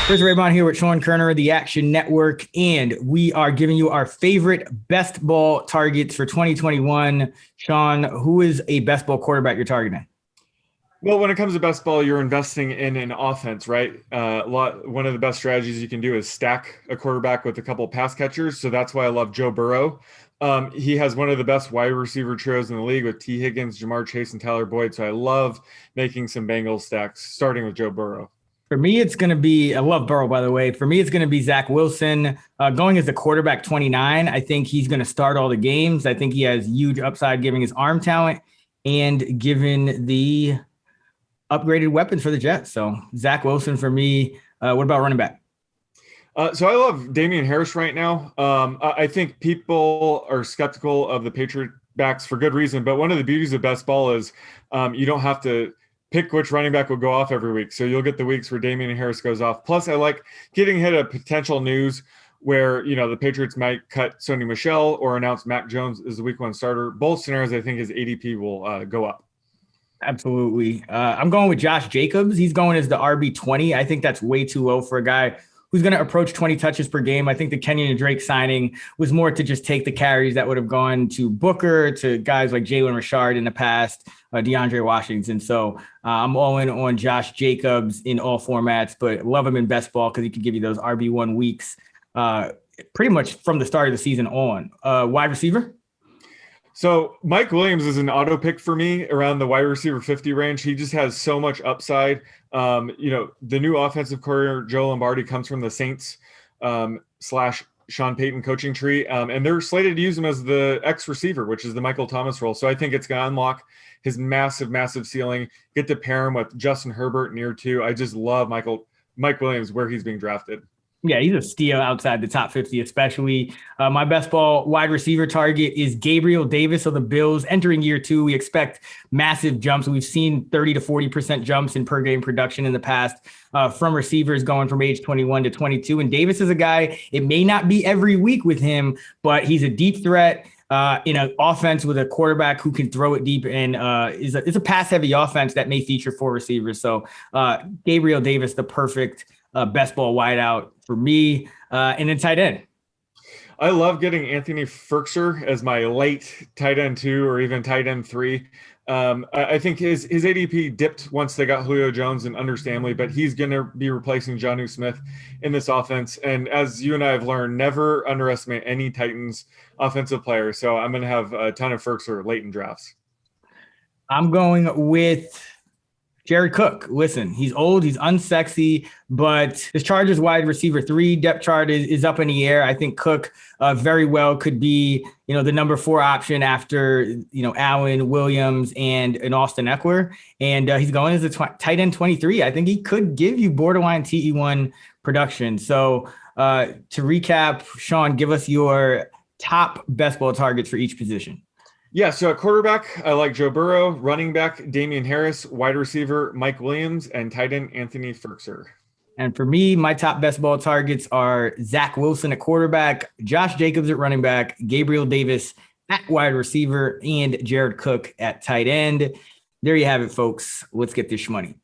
There's Raybon here with Sean Koerner, the Action Network, and we are giving you our favorite best ball targets for 2021. Sean, who is a best ball quarterback you're targeting? Well, when it comes to best ball, you're investing in an offense, right? One of the best strategies you can do is stack a quarterback with a couple pass catchers. So that's why I love Joe Burrow. He has one of the best wide receiver trios in the league with T. Higgins, Jamar Chase, and Tyler Boyd. So I love making some Bengals stacks, starting with Joe Burrow. For me, it's going to be, I love Burrow, by the way. For me, it's going to be Zach Wilson going as the quarterback 29. I think he's going to start all the games. I think he has huge upside given his arm talent and given the upgraded weapons for the Jets. So Zach Wilson for me. What about running back? So I love Damian Harris right now. I think people are skeptical of the Patriot backs for good reason. But one of the beauties of best ball is you don't have to pick which running back will go off every week. So you'll get the weeks where Damian Harris goes off. Plus, I like getting ahead of potential news where, the Patriots might cut Sony Michel or announce Mac Jones as the week one starter. Both scenarios, I think his ADP will go up. Absolutely. I'm going with Josh Jacobs. He's going as the RB20. I think that's way too low for a guy who's going to approach 20 touches per game. I think the Kenyon and Drake signing was more to just take the carries that would have gone to Booker, to guys like Jalen Richard in the past, DeAndre Washington. So I'm all in on Josh Jacobs in all formats, but love him in best ball because he could give you those RB1 weeks pretty much from the start of the season on. Wide receiver? So Mike Williams is an auto pick for me around the wide receiver 50 range. He just has so much upside. The new offensive coordinator, Joe Lombardi, comes from the Saints / Sean Payton coaching tree. And they're slated to use him as the X receiver, which is the Michael Thomas role. So I think it's going to unlock his massive ceiling, get to pair him with Justin Herbert in year 2. I just love Mike Williams, where he's being drafted. Yeah, he's a steal outside the top 50, especially. My best ball wide receiver target is Gabriel Davis of the Bills. Entering year 2, we expect massive jumps. We've seen 30 to 40% jumps in per game production in the past from receivers going from age 21 to 22. And Davis is a guy, it may not be every week with him, but he's a deep threat in an offense with a quarterback who can throw it deep, and it's a pass-heavy offense that may feature 4 receivers. So Gabriel Davis, the perfect best ball wideout for me, and then tight end. I love getting Anthony Firkser as my late tight end 2 or even tight end 3. I think his ADP dipped once they got Julio Jones, and understandably, but he's going to be replacing Jonnu Smith in this offense. And as you and I have learned, never underestimate any Titans offensive player. So I'm going to have a ton of Firkser late in drafts. I'm going with Jared Cook. Listen, he's old, he's unsexy, but his Chargers wide receiver 3 depth chart is up in the air. I think Cook very well could be, the number 4 option after, Allen, Williams, and Austin Eckler. And he's going as a tight end 23. I think he could give you borderline TE1 production. So to recap, Sean, give us your top best ball targets for each position. Yeah, so at quarterback, I like Joe Burrow. Running back, Damian Harris. Wide receiver, Mike Williams. And tight end, Anthony Firkser. And for me, my top best ball targets are Zach Wilson at quarterback, Josh Jacobs at running back, Gabriel Davis at wide receiver, and Jared Cook at tight end. There you have it, folks. Let's get this money.